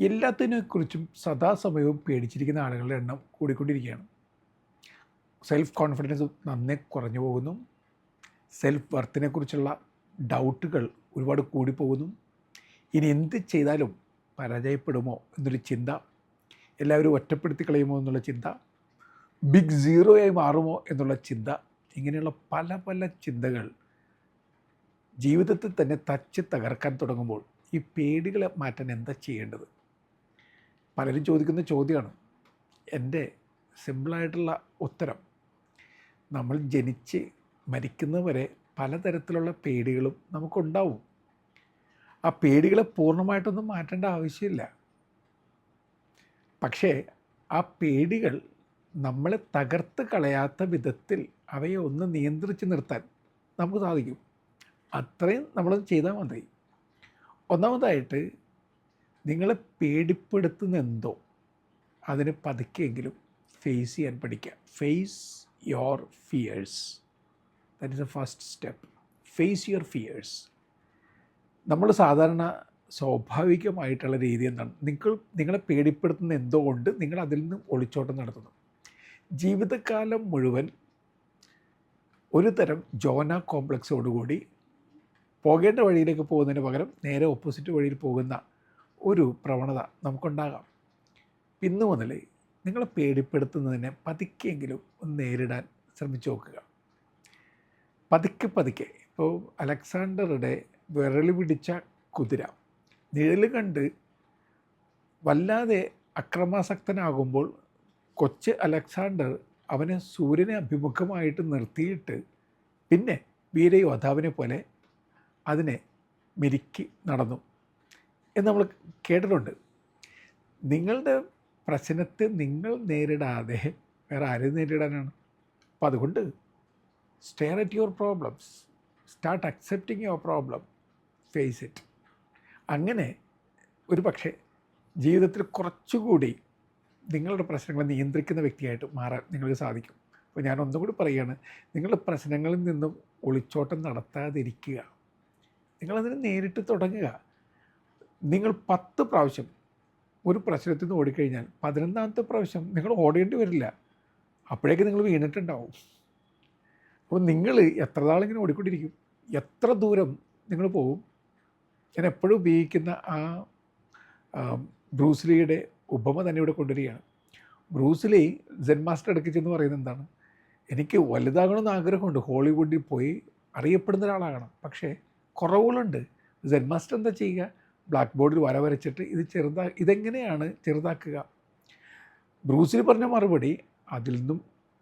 എല്ലാത്തിനെക്കുറിച്ചും സദാസമയവും പേടിച്ചിരിക്കുന്ന ആളുകളുടെ എണ്ണം കൂടിക്കൊണ്ടിരിക്കുകയാണ്. സെൽഫ് കോൺഫിഡൻസ് നന്നേ കുറഞ്ഞു പോകുന്നു. സെൽഫ് വർത്തിനെക്കുറിച്ചുള്ള ഡൗട്ടുകൾ ഒരുപാട് കൂടിപ്പോകുന്നു. ഇനി എന്ത് ചെയ്താലും പരാജയപ്പെടുമോ എന്നൊരു ചിന്ത, എല്ലാവരും ഒറ്റപ്പെടുത്തി കളയുമോ എന്നുള്ള ചിന്ത, ബിഗ് സീറോയായി മാറുമോ എന്നുള്ള ചിന്ത, ഇങ്ങനെയുള്ള പല പല ചിന്തകൾ ജീവിതത്തിൽ തന്നെ തച്ച് തകർക്കാൻ തുടങ്ങുമ്പോൾ ഈ പേടികളെ മാറ്റാൻ എന്താ ചെയ്യേണ്ടത്? പലരും ചോദിക്കുന്ന ചോദ്യമാണ്. എൻ്റെ സിമ്പിളായിട്ടുള്ള ഉത്തരം, നമ്മൾ ജനിച്ച് മരിക്കുന്നവരെ പലതരത്തിലുള്ള പേടികളും നമുക്കുണ്ടാവും. ആ പേടികളെ പൂർണ്ണമായിട്ടൊന്നും മാറ്റേണ്ട ആവശ്യമില്ല. പക്ഷേ ആ പേടികൾ നമ്മളെ തകർത്ത് കളയാത്ത വിധത്തിൽ അവയെ ഒന്ന് നിയന്ത്രിച്ച് നിർത്താൻ നമുക്ക് സാധിക്കും. അത്രയും നമ്മളത് ചെയ്താൽ മതി. ഒന്നാമതായിട്ട്, നിങ്ങളെ പേടിപ്പെടുത്തുന്ന എന്തോ അതിന് പതുക്കെയെങ്കിലും ഫേസ് ചെയ്യാൻ പഠിക്കുക. Face your fears. That is a first step. Face your fears. നമ്മൾ സാധാരണ സ്വാഭാവികമായിട്ടുള്ള രീതി എന്താണ്? നിങ്ങളെ പേടിപ്പെടുത്തുന്ന എന്തോ കൊണ്ട് നിങ്ങൾ അതിൽ നിന്ന് ഒളിച്ചോട്ടം നടത്തുന്നു. ജീവിതകാലം മുഴുവൻ ഒരു തരം ജോന കോംപ്ലക്സോടുകൂടി പോകേണ്ട വഴിയിലേക്ക് പോകുന്നതിന് പകരം നേരെ ഓപ്പോസിറ്റ് വഴിയിൽ പോകുന്ന ഒരു പ്രവണത നമുക്കുണ്ടാകാം. ഇന്നു മുതൽ നിങ്ങളെ പേടിപ്പെടുത്തുന്നതിനെ പതുക്കെയെങ്കിലും ഒന്ന് നേരിടാൻ ശ്രമിച്ചു നോക്കുക. പതുക്കെ പതുക്കെ. ഇപ്പോൾ അലക്സാണ്ടറുടെ വിരൽ പിടിച്ച കുതിര നിഴൽ കണ്ട് വല്ലാതെ അക്രമാസക്തനാകുമ്പോൾ കൊച്ച് അലക്സാണ്ടർ അവനെ സൂര്യനെ അഭിമുഖമായിട്ട് നിർത്തിയിട്ട് പിന്നെ വീരയോദ്ധാവിനെ പോലെ അതിനെ മെരുക്കി നടന്നു എന്ന് നമ്മൾ കേട്ടിട്ടുണ്ട്. നിങ്ങളുടെ പ്രശ്നത്തെ നിങ്ങൾ നേരിടാതെ വേറെ ആരും നേരിടാനാണ്? അപ്പോൾ അതുകൊണ്ട് stare at your problems, start accepting your problem, face it. അങ്ങനെ ഒരു പക്ഷേ ജീവിതത്തിൽ കുറച്ചുകൂടി നിങ്ങളുടെ പ്രശ്നങ്ങളെ നിയന്ത്രിക്കുന്ന വ്യക്തിയായിട്ട് മാറാൻ നിങ്ങൾക്ക് സാധിക്കും. അപ്പോൾ ഞാൻ ഒന്നും കൂടി പറയുകയാണ്, നിങ്ങളുടെ പ്രശ്നങ്ങളിൽ നിന്നും ഒളിച്ചോട്ടം നടത്താതിരിക്കുക. നിങ്ങളതിന് നേരിട്ട് തുടങ്ങുക. നിങ്ങൾ 10 പ്രാവശ്യം ഒരു പ്രശ്നത്തിൽ നിന്ന് ഓടിക്കഴിഞ്ഞാൽ 11ാമത്തെ പ്രാവശ്യം നിങ്ങൾ ഓടേണ്ടി വരില്ല. അപ്പോഴേക്ക് നിങ്ങൾ വീണിട്ടുണ്ടാവും. അപ്പോൾ നിങ്ങൾ എത്ര നാളിങ്ങനെ ഓടിക്കൊണ്ടിരിക്കും? എത്ര ദൂരം നിങ്ങൾ പോകും? ഞാൻ എപ്പോഴും ഉപയോഗിക്കുന്ന ആ ബ്രൂസ്ലിയുടെ ഉപമ തന്നെ ഇവിടെ കൊണ്ടുവരികയാണ്. ബ്രൂസ്ലി സെൻ മാസ്റ്റർ ഇടയ്ക്ക് ചെന്ന് പറയുന്നത് എന്താണ്? എനിക്ക് വലുതാകണമെന്ന് ആഗ്രഹമുണ്ട്, ഹോളിവുഡിൽ പോയി അറിയപ്പെടുന്ന ഒരാളാകണം, പക്ഷേ കുറവുകളുണ്ട്. സെൻ മാസ്റ്റർ എന്താ ചെയ്യുക? ബ്ലാക്ക് ബോർഡിൽ വര വരച്ചിട്ട് ഇതെങ്ങനെയാണ് ചെറുതാക്കുക? ബ്രൂസ്ലി പറഞ്ഞ മറുപടി, അതിൽ നിന്നും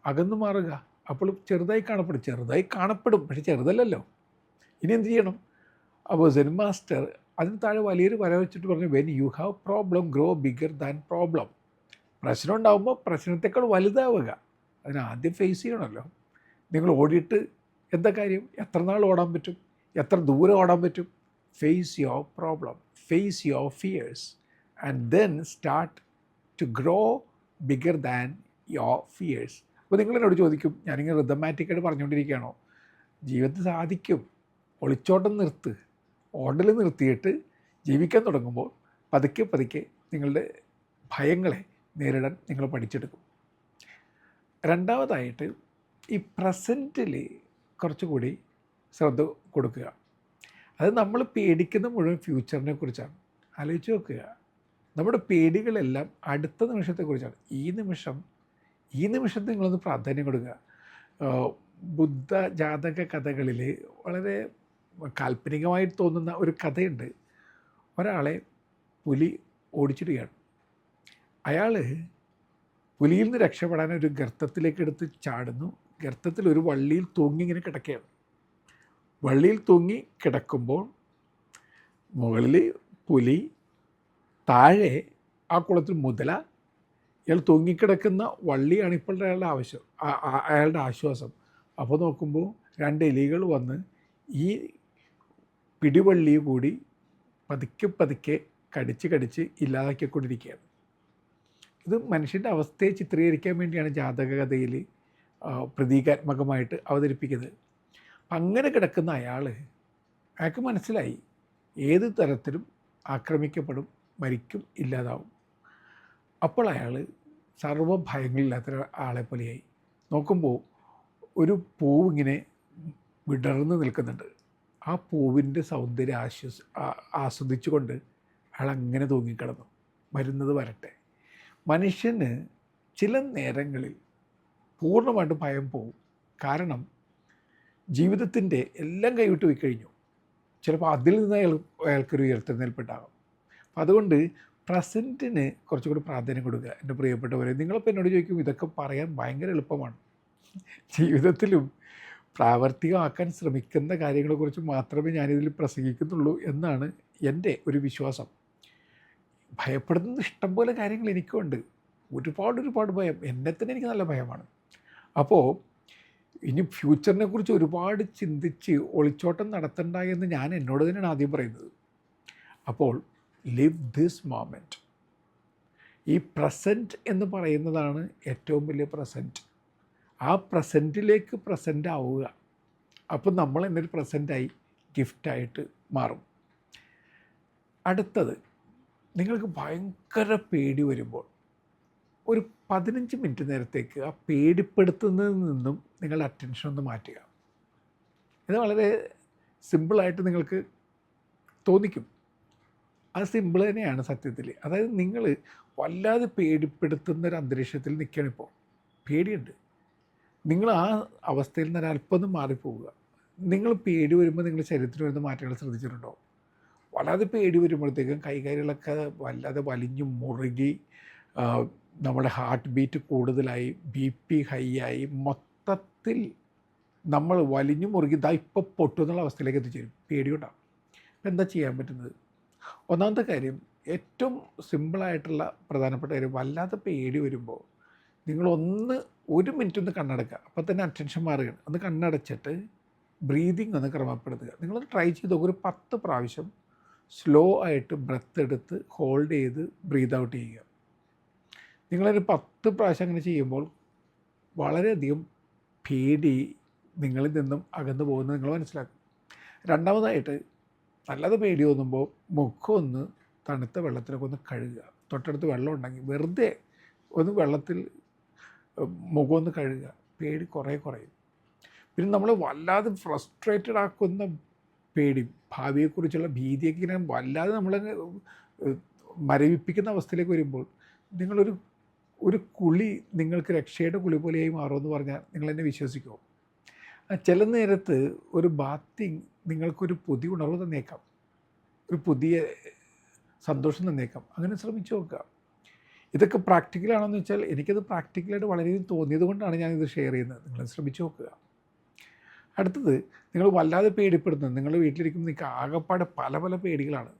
അകന്നു മാറുക. അപ്പോൾ ചെറുതായി കാണപ്പെടും, പക്ഷെ ചെറുതല്ലല്ലോ. ഇനി എന്ത് ചെയ്യണം? അപ്പോൾ സെൻ മാസ്റ്റർ അതിന് താഴെ വലിയൊരു വര വെച്ചിട്ട് പറഞ്ഞു, when you have problem grow bigger than problem. പ്രശ്നം ഉണ്ടാകുമ്പോൾ പ്രശ്നത്തെക്കാൾ വലുതാവുക. അതിന് ആദ്യം ഫേസ് ചെയ്യണമല്ലോ. നിങ്ങൾ ഓടിയിട്ട് എന്താ കാര്യം? എത്ര നാൾ ഓടാൻ പറ്റും? എത്ര ദൂരം ഓടാൻ പറ്റും? Face your problem, face your fears and then start to grow bigger than your fears. അപ്പോൾ നിങ്ങളെന്നോട് ചോദിക്കും, ഞാനിങ്ങനെ റിതമാറ്റിക്കായിട്ട് പറഞ്ഞുകൊണ്ടിരിക്കുകയാണോ? ജീവിതത്തിൽ സാധിക്കും. ഒളിച്ചോട്ടം നിർത്ത്, ഓടൽ നിർത്തിയിട്ട് ജീവിക്കാൻ തുടങ്ങുമ്പോൾ പതുക്കെ പതുക്കെ നിങ്ങളുടെ ഭയങ്ങളെ നേരിടാൻ നിങ്ങൾ പഠിച്ചെടുക്കും. രണ്ടാമതായിട്ട്, ഈ പ്രസൻറ്റിൽ കുറച്ചുകൂടി ശ്രദ്ധ കൊടുക്കുക. അത് നമ്മൾ പേടിക്കുന്ന മുഴുവൻ ഫ്യൂച്ചറിനെ കുറിച്ചാണ്. ആലോചിച്ച് നോക്കുക, നമ്മുടെ പേടികളെല്ലാം അടുത്ത നിമിഷത്തെക്കുറിച്ചാണ്. ഈ നിമിഷത്തിൽ നിങ്ങളൊന്ന് പ്രാധാന്യം കൊടുക്കുക. ബുദ്ധ ജാതക കഥകളിൽ വളരെ കാൽപ്പനികമായി തോന്നുന്ന ഒരു കഥയുണ്ട്. ഒരാളെ പുലി ഓടിച്ചിടുകയാണ്. അയാൾ പുലിയിൽ നിന്ന് രക്ഷപ്പെടാൻ ഒരു ഗർത്തത്തിലേക്ക് എടുത്ത് ചാടുന്നു. ഗർത്തത്തിൽ ഒരു വള്ളിയിൽ തൂങ്ങി ഇങ്ങനെ കിടക്കുകയാണ്. വള്ളിയിൽ തൂങ്ങി കിടക്കുമ്പോൾ മുകളിൽ പുലി, താഴെ ആ കുളത്തിൽ മുതല. ഇയാൾ തൂങ്ങിക്കിടക്കുന്ന വള്ളിയാണ് ഇപ്പോൾ അയാളുടെ ആശ്വാസം. അപ്പോൾ നോക്കുമ്പോൾ 2 എലികൾ വന്ന് ഈ പിടിവള്ളി കൂടി പതുക്കെ പതുക്കെ കടിച്ച് ഇല്ലാതാക്കിക്കൊണ്ടിരിക്കുകയാണ്. ഇത് മനുഷ്യൻ്റെ അവസ്ഥയെ ചിത്രീകരിക്കാൻ വേണ്ടിയാണ് ജാതകകഥയിൽ പ്രതീകാത്മകമായിട്ട് അവതരിപ്പിക്കുന്നത്. അങ്ങനെ കിടക്കുന്ന അയാൾക്ക് മനസ്സിലായി ഏത് തരത്തിലും ആക്രമിക്കപ്പെടും, മരിക്കും, ഇല്ലാതാവും. അപ്പോൾ അയാൾ സർവ്വ ഭയങ്ങളില്ലാത്ത ആളെ പോലെയായി. നോക്കുമ്പോൾ ഒരു പൂവ് ഇങ്ങനെ വിടർന്ന് നിൽക്കുന്നുണ്ട്. ആ പൂവിൻ്റെ സൗന്ദര്യം ആസ്വദിച്ചുകൊണ്ട് അയാൾ അങ്ങനെ തൂങ്ങിക്കിടന്നു. വരുന്നത് വരട്ടെ. മനുഷ്യന് ചില നേരങ്ങളിൽ പൂർണ്ണമായിട്ടും ഭയം പോവും. കാരണം ജീവിതത്തിൻ്റെ എല്ലാം കൈവിട്ട് പോയി കഴിഞ്ഞു. ചിലപ്പോൾ അതിൽ നിന്ന് അയാൾക്കൊരു ഉയർത്തെഴുന്നേൽപ്പുണ്ടാകും. അപ്പം അതുകൊണ്ട് പ്രസൻറ്റിന് കുറച്ചുകൂടി പ്രാധാന്യം കൊടുക്കുക. എൻ്റെ പ്രിയപ്പെട്ടവരെ, നിങ്ങളിപ്പോൾ എന്നോട് ചോദിക്കും ഇതൊക്കെ പറയാൻ ഭയങ്കര എളുപ്പമാണ്. ജീവിതത്തിലും പ്രാവർത്തികമാക്കാൻ ശ്രമിക്കുന്ന കാര്യങ്ങളെക്കുറിച്ച് മാത്രമേ ഞാനിതിൽ പ്രസംഗിക്കുന്നുള്ളൂ എന്നാണ് എൻ്റെ ഒരു വിശ്വാസം. ഭയപ്പെടുന്ന ഇഷ്ടംപോലെ കാര്യങ്ങൾ എനിക്കുണ്ട്. ഒരുപാട് ഭയം. എന്നെ തന്നെ എനിക്ക് നല്ല ഭയമാണ്. അപ്പോൾ ഇനി ഫ്യൂച്ചറിനെ കുറിച്ച് ഒരുപാട് ചിന്തിച്ച് ഒളിച്ചോട്ടം നടത്തണ്ട എന്ന് ഞാൻ എന്നോട് തന്നെയാണ് ആദ്യം പറയുന്നത്. അപ്പോൾ ലിവ് ദിസ് മൊമെൻറ്റ്. ഈ പ്രസൻറ്റ് എന്ന് പറയുന്നതാണ് ഏറ്റവും വലിയ പ്രസൻറ്റ്. ആ പ്രസൻറ്റിലേക്ക് പ്രസൻ്റ് ആവുക. അപ്പോൾ നമ്മൾ എന്നൊരു പ്രസൻറ്റായി ഗിഫ്റ്റായിട്ട് മാറും. അടുത്തത്, നിങ്ങൾക്ക് ഭയങ്കര പേടി വരുമ്പോൾ ഒരു 15 മിനിറ്റ് നേരത്തേക്ക് ആ പേടിപ്പെടുത്തുന്നതിൽ നിന്നും നിങ്ങളുടെ അറ്റൻഷൻ ഒന്ന് മാറ്റുക. ഇത് വളരെ സിമ്പിളായിട്ട് നിങ്ങൾക്ക് തോന്നിക്കും. അത് സിമ്പിൾ തന്നെയാണ് സത്യത്തിൽ. അതായത് നിങ്ങൾ വല്ലാതെ പേടിപ്പെടുത്തുന്ന ഒരു അന്തരീക്ഷത്തിൽ നിൽക്കുകയാണിപ്പോൾ. പേടിയുണ്ട്. നിങ്ങൾ ആ അവസ്ഥയിൽ നിന്ന് ഒരല്പം മാറിപ്പോവുക. നിങ്ങൾ പേടി വരുമ്പോൾ നിങ്ങളുടെ ശരീരത്തിൽ വരുന്ന മാറ്റങ്ങൾ ശ്രദ്ധിച്ചിട്ടുണ്ടോ? വല്ലാതെ പേടി വരുമ്പോഴത്തേക്കും കൈകാലുകളൊക്കെ വല്ലാതെ വലിഞ്ഞു മുറുകി, നമ്മുടെ ഹാർട്ട് ബീറ്റ് കൂടുതലായി, BP ഹൈ ആയി, മൊത്തത്തിൽ നമ്മൾ വലിഞ്ഞു മുറുകി ഇപ്പോൾ പൊട്ടുന്നുള്ള അവസ്ഥയിലേക്ക് എത്തിച്ചേരും. പേടിയുണ്ടാകും. അപ്പോൾ എന്താ ചെയ്യാൻ പറ്റുന്നത്? ഒന്നാമത്തെ കാര്യം, ഏറ്റവും സിമ്പിളായിട്ടുള്ള പ്രധാനപ്പെട്ട കാര്യം, വല്ലാതെ പേടി വരുമ്പോൾ നിങ്ങളൊന്ന് 1 മിനിറ്റ് ഒന്ന് കണ്ണടക്കുക. അപ്പോൾ തന്നെ അറ്റൻഷൻ മാറുകയാണ്. ഒന്ന് കണ്ണടച്ചിട്ട് ബ്രീതിങ് ഒന്ന് ക്രമപ്പെടുത്തുക. നിങ്ങളത് ട്രൈ ചെയ്ത് ഒരു 10 പ്രാവശ്യം സ്ലോ ആയിട്ട് ബ്രെത്ത് എടുത്ത് ഹോൾഡ് ചെയ്ത് ബ്രീത്ത് ഔട്ട് ചെയ്യുക. നിങ്ങളൊരു 10 പ്രാവശ്യം അങ്ങനെ ചെയ്യുമ്പോൾ വളരെയധികം പേടി നിങ്ങളിൽ നിന്നും അകന്നു പോകുന്നത് നിങ്ങൾ മനസ്സിലാക്കും. രണ്ടാമതായിട്ട്, നല്ലത് പേടി തോന്നുമ്പോൾ മുഖം ഒന്ന് തണുത്ത വെള്ളത്തിലൊക്കെ ഒന്ന് കഴുകുക. തൊട്ടടുത്ത് വെള്ളം ഉണ്ടെങ്കിൽ വെറുതെ ഒന്ന് വെള്ളത്തിൽ മുഖം ഒന്ന് കഴുകുക. പേടി കുറയും. പിന്നെ നമ്മൾ വല്ലാതെ ഫ്രസ്ട്രേറ്റഡ് ആക്കുന്ന പേടി, ഭാവിയെക്കുറിച്ചുള്ള ഭീതിയൊക്കെ ഇങ്ങനെ വല്ലാതെ നമ്മളെ മരവിപ്പിക്കുന്ന അവസ്ഥയിലേക്ക് വരുമ്പോൾ ഒരു കുളി നിങ്ങൾക്ക് രക്ഷയുടെ കുളി പോലെയായി മാറുമെന്ന് പറഞ്ഞാൽ നിങ്ങളെന്നെ വിശ്വസിക്കുമോ? ചില നേരത്ത് ഒരു ബാത്തിങ് നിങ്ങൾക്കൊരു പുതിയ ഉണർവ് തന്നേക്കാം, ഒരു പുതിയ സന്തോഷം തന്നേക്കാം. അങ്ങനെ ശ്രമിച്ചു നോക്കുക. ഇതൊക്കെ പ്രാക്ടിക്കലാണെന്ന് വെച്ചാൽ എനിക്കത് പ്രാക്ടിക്കലായിട്ട് വളരെയധികം തോന്നിയത് കൊണ്ടാണ് ഞാനിത് ഷെയർ ചെയ്യുന്നത്. നിങ്ങൾ ശ്രമിച്ചു നോക്കുക. അടുത്തത്, നിങ്ങൾ വല്ലാതെ പേടിപ്പെടുന്നത്, നിങ്ങളുടെ വീട്ടിലിരിക്കുമ്പോൾ നിങ്ങൾക്ക് ആകെപ്പാടെ പല പേടികളാണ്,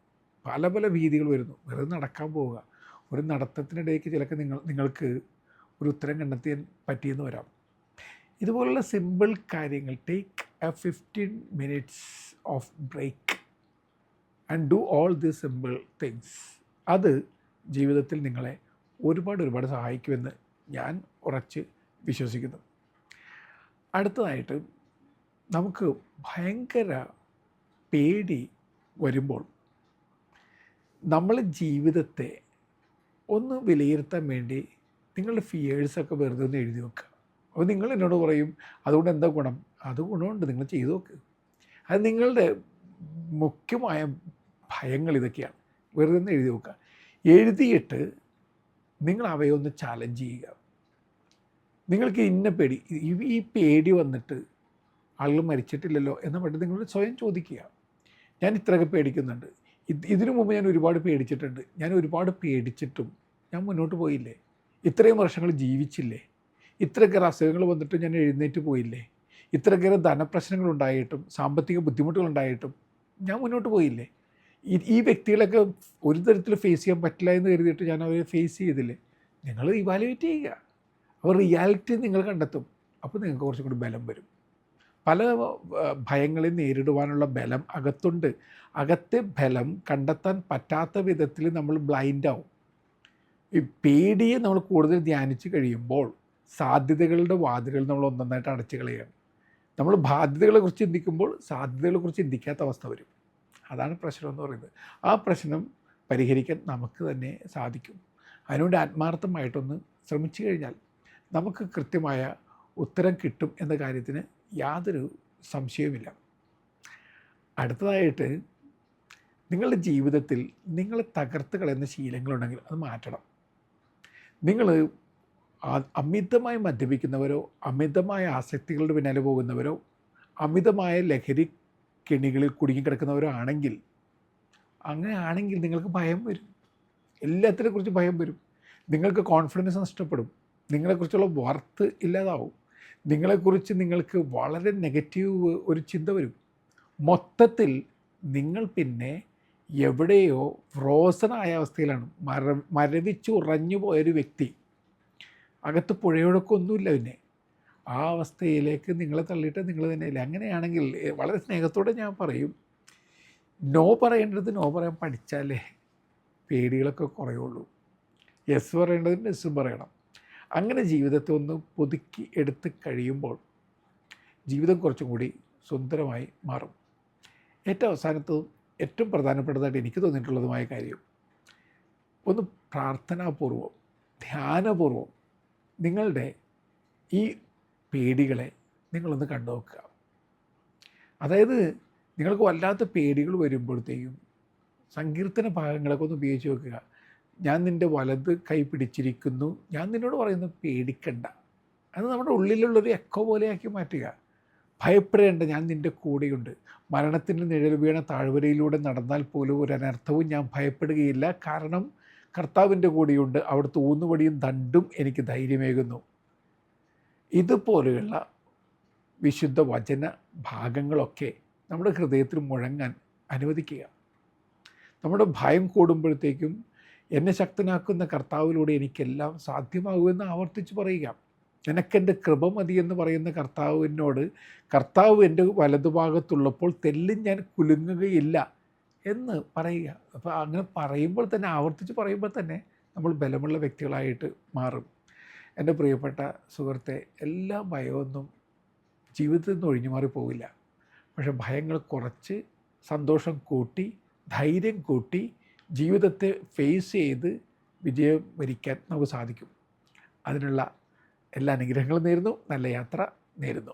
പല ഭീതികൾ വരുന്നു. വെറുതെ നടക്കാൻ പോവുക. ഒരു നടത്തത്തിനിടയ്ക്ക് ചിലപ്പോൾ നിങ്ങൾക്ക് ഒരു ഉത്തരം കണ്ടെത്താൻ പറ്റിയെന്ന് വരാം. ഇതുപോലുള്ള സിമ്പിൾ കാര്യങ്ങൾ, take a 15 minutes of break and do all these simple things. അത് ജീവിതത്തിൽ നിങ്ങളെ ഒരുപാട് സഹായിക്കുമെന്ന് ഞാൻ ഉറച്ച് വിശ്വസിക്കുന്നു. അടുത്തതായിട്ട്, നമുക്ക് ഭയങ്കര പേടി വരുമ്പോൾ നമ്മൾ ജീവിതത്തെ ഒന്ന് വിലയിരുത്താൻ വേണ്ടി നിങ്ങളുടെ ഫിയേഴ്സൊക്കെ വെറുതെ ഒന്ന് എഴുതി വെക്കുക. അപ്പോൾ നിങ്ങൾ എന്നോട് പറയും അതുകൊണ്ട് എന്താ ഗുണം? അത് ഗുണമുണ്ട്, നിങ്ങൾ ചെയ്തു നോക്ക്. അത് നിങ്ങളുടെ മുഖ്യമായ ഭയങ്ങൾ ഇതൊക്കെയാണ്. വെറുതെ ഒന്ന് എഴുതി വെക്കുക. എഴുതിയിട്ട് നിങ്ങൾ അവയെ ഒന്ന് ചാലഞ്ച് ചെയ്യുക. നിങ്ങൾക്ക് ഇന്ന പേടി, ഈ പേടി വന്നിട്ട് ആളുകൾ മരിച്ചിട്ടില്ലല്ലോ എന്ന മട്ടിൽ നിങ്ങൾ സ്വയം ചോദിക്കുക. ഞാൻ ഇത്രയൊക്കെ പേടിക്കുന്നുണ്ട്, ഇതിനു മുമ്പ് ഞാൻ ഒരുപാട് പേടിച്ചിട്ടുണ്ട്, ഞാൻ ഒരുപാട് പേടിച്ചിട്ടും ഞാൻ മുന്നോട്ട് പോയില്ലേ? ഇത്രയും വർഷങ്ങൾ ജീവിച്ചില്ലേ? ഇത്രയേറെ അസുഖങ്ങൾ വന്നിട്ട് ഞാൻ എഴുന്നേറ്റ് പോയില്ലേ? ഇത്രയേറെ ധനപ്രശ്നങ്ങളുണ്ടായിട്ടും സാമ്പത്തിക ബുദ്ധിമുട്ടുകളുണ്ടായിട്ടും ഞാൻ മുന്നോട്ട് പോയില്ലേ? ഈ വ്യക്തികളൊക്കെ ഒരു തരത്തിൽ ഫേസ് ചെയ്യാൻ പറ്റില്ല എന്ന് കരുതിയിട്ട് ഞാൻ അവരെ ഫേസ് ചെയ്തില്ലേ? നിങ്ങൾ ഇവാലുവേറ്റ് ചെയ്യുക. അവർ റിയാലിറ്റി നിങ്ങൾ കണ്ടെത്തും. അപ്പോൾ നിങ്ങൾക്ക് കുറച്ചും കൂടി ബലം വരും. പല ഭയങ്ങളെ നേരിടുവാനുള്ള ബലം അകത്തുണ്ട്. അകത്തെ ബലം കണ്ടെത്താൻ പറ്റാത്ത വിധത്തിൽ നമ്മൾ ബ്ലൈൻഡാവും. ഈ പേടിയെ നമ്മൾ കൂടുതൽ ധ്യാനിച്ച് കഴിയുമ്പോൾ സാധ്യതകളുടെ വാതിലുകൾ നമ്മൾ ഒന്നൊന്നായിട്ട് അടച്ചു കളയുകയാണ്. നമ്മൾ ബാധ്യതകളെക്കുറിച്ച് ചിന്തിക്കുമ്പോൾ സാധ്യതകളെക്കുറിച്ച് ചിന്തിക്കാത്ത അവസ്ഥ വരും. അതാണ് പ്രശ്നം എന്ന് പറയുന്നത്. ആ പ്രശ്നം പരിഹരിക്കാൻ നമുക്ക് തന്നെ സാധിക്കും. അതിനുവേണ്ടി ആത്മാർത്ഥമായിട്ടൊന്ന് ശ്രമിച്ചു കഴിഞ്ഞാൽ നമുക്ക് കൃത്യമായ ഉത്തരം കിട്ടും എന്ന കാര്യത്തിന് യാതൊരു സംശയവുമില്ല. അടുത്തതായിട്ട്, നിങ്ങളുടെ ജീവിതത്തിൽ നിങ്ങൾ തകർത്ത് കളയുന്ന ശീലങ്ങളുണ്ടെങ്കിൽ അത് മാറ്റണം. നിങ്ങൾ അമിതമായി മദ്യപിക്കുന്നവരോ, അമിതമായ ആസക്തികളുടെ പിന്നാലെ പോകുന്നവരോ, അമിതമായ ലഹരി കെണികളിൽ കുടുങ്ങിക്കിടക്കുന്നവരോ ആണെങ്കിൽ, അങ്ങനെയാണെങ്കിൽ നിങ്ങൾക്ക് ഭയം വരും. എല്ലാത്തിനെ കുറിച്ച് ഭയം വരും. നിങ്ങൾക്ക് കോൺഫിഡൻസ് നഷ്ടപ്പെടും. നിങ്ങളെക്കുറിച്ചുള്ള വർത്ത് ഇല്ലാതാവും. നിങ്ങളെക്കുറിച്ച് നിങ്ങൾക്ക് വളരെ നെഗറ്റീവ് ഒരു ചിന്ത വരും. മൊത്തത്തിൽ നിങ്ങൾ പിന്നെ എവിടെയോ ഫ്രോസനായ അവസ്ഥയിലാണ്. മരവിച്ച് ഉറഞ്ഞു പോയൊരു വ്യക്തി. അകത്ത് പുഴയൊഴുക്കൊന്നുമില്ല. പിന്നെ ആ അവസ്ഥയിലേക്ക് നിങ്ങളെ തള്ളിയിട്ട് നിങ്ങൾ തന്നെയില്ല. അങ്ങനെയാണെങ്കിൽ വളരെ സ്നേഹത്തോടെ ഞാൻ പറയും, നോ പറയേണ്ടത് നോ പറയാൻ പഠിച്ചാലേ പേടികളൊക്കെ കുറയുള്ളൂ. യെസ് പറയേണ്ടതിന് യെസ്സും പറയണം. അങ്ങനെ ജീവിതത്തെ ഒന്ന് പുതുക്കി എടുത്ത് കഴിയുമ്പോൾ ജീവിതം കുറച്ചും കൂടി സുന്ദരമായി മാറും. ഏറ്റവും അവസാനത്തതും ഏറ്റവും പ്രധാനപ്പെട്ടതായിട്ട് എനിക്ക് തോന്നിയിട്ടുള്ളതുമായ കാര്യം, ഒന്ന് പ്രാർത്ഥനാപൂർവം, ധ്യാനപൂർവം നിങ്ങളുടെ ഈ പേടികളെ നിങ്ങളൊന്ന് കണ്ടു നോക്കുക. അതായത് നിങ്ങൾക്ക് വല്ലാത്ത പേടികൾ വരുമ്പോഴത്തേക്കും സങ്കീർത്തന ഭാഗങ്ങളൊക്കെ ഒന്ന് ഉപയോഗിച്ച് നോക്കുക. ഞാൻ നിൻ്റെ വലത് കൈ പിടിച്ചിരിക്കുന്നു, ഞാൻ നിന്നോട് പറയുന്നത് പേടിക്കണ്ട. അത് നമ്മുടെ ഉള്ളിലുള്ളൊരു എക്കോ പോലെയാക്കി മാറ്റുക. ഭയപ്പെടേണ്ട, ഞാൻ നിൻ്റെ കൂടെയുണ്ട്. മരണത്തിൻ്റെ നിഴൽ വീണ താഴ്വരയിലൂടെ നടന്നാൽ പോലും ഒരു അനർത്ഥവും ഞാൻ ഭയപ്പെടുകയില്ല, കാരണം കർത്താവിൻ്റെ കൂടെയുണ്ട്. അവിടുത്തെ ഊന്നുവടിയും ദണ്ടും എനിക്ക് ധൈര്യമേകുന്നു. ഇതുപോലെയുള്ള വിശുദ്ധ വചന ഭാഗങ്ങളൊക്കെ നമ്മുടെ ഹൃദയത്തിൽ മുഴങ്ങാൻ അനുവദിക്കുക. നമ്മുടെ ഭയം കൂടുമ്പോഴത്തേക്കും എന്നെ ശക്തനാക്കുന്ന കർത്താവിലൂടെ എനിക്കെല്ലാം സാധ്യമാകുമെന്ന് ആവർത്തിച്ച് പറയുക. നിനക്കെൻ്റെ കൃപ മതി എന്ന് പറയുന്ന കർത്താവിനോട്, കർത്താവ് എൻ്റെ വലതുഭാഗത്തുള്ളപ്പോൾ തെല്ലും ഞാൻ കുലുങ്ങുകയില്ല എന്ന് പറയുക. അപ്പോൾ അങ്ങനെ പറയുമ്പോൾ തന്നെ, ആവർത്തിച്ച് പറയുമ്പോൾ തന്നെ നമ്മൾ ബലമുള്ള വ്യക്തികളായിട്ട് മാറും. എൻ്റെ പ്രിയപ്പെട്ട സുഹൃത്തെ, എല്ലാ ഭയമൊന്നും ജീവിതത്തിൽ നിന്ന് ഒഴിഞ്ഞു മാറി പോവില്ല. പക്ഷെ ഭയങ്ങൾ കുറച്ച് സന്തോഷം കൂട്ടി, ധൈര്യം കൂട്ടി ജീവിതത്തെ ഫേസ് ചെയ്ത് വിജയം വരിക്കാൻ നമുക്ക് സാധിക്കും. അതിനുള്ള എല്ലാ അനുഗ്രഹങ്ങളും നേരുന്നു. നല്ല യാത്ര നേരുന്നു.